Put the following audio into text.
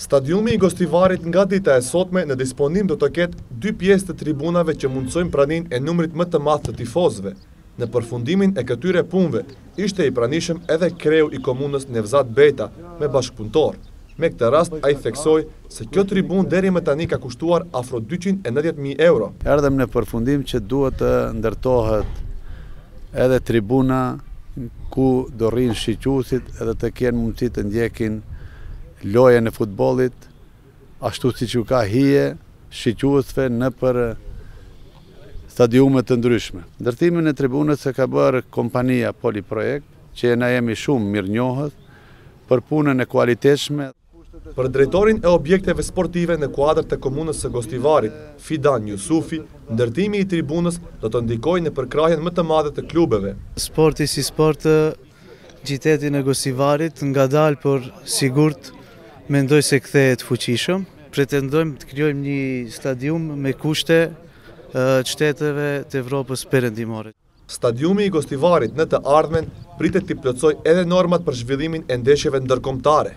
Stadiumi i Gostivarit nga dita e sotme në disponim do të ketë 2 pjesë të tribunave që mundsojnë praninë e numrit më të madh të tifozëve. Në përfundimin e këtyre punëve, ishte i pranishëm edhe kreu i komunës Nevzat Beta me bashkëpunëtor. Me këtë rast, ai theksoi se kjo tribunë deri më tani ka kushtuar afro 290.000 euro. Erdhem në përfundim që duhet të ndërtohet edhe tribuna ku do rrinë shiquesit edhe të kenë mundësi të ndjekin lojën e futbollit, ashtu siç u ka hije shiquesve në për stadiume të ndryshme. Ndërtimin e tribunës e ka bërë kompania Poliprojekt, që na jemi shumë mirënjohës për punën e kualitetshme. Për drejtorin e objekteve sportive në kuadër të komunës së Gostivarit, Fidan Jusufi, ndërtimi i tribunës do të ndikojë në përkrahjen më të madhe të klubeve. Sporti si sport, qytetin e Gostivarit ngadalë por sigurt mendoj se kthehet fuqishëm. Pretendojmë të krijojmë një stadium me kushte qyteteve të Evropës perëndimore. Stadiumi i Gostivarit në të ardhmen pritet të plotësojë edhe normat për zhvillimin e ndeshjeve ndërkombëtare.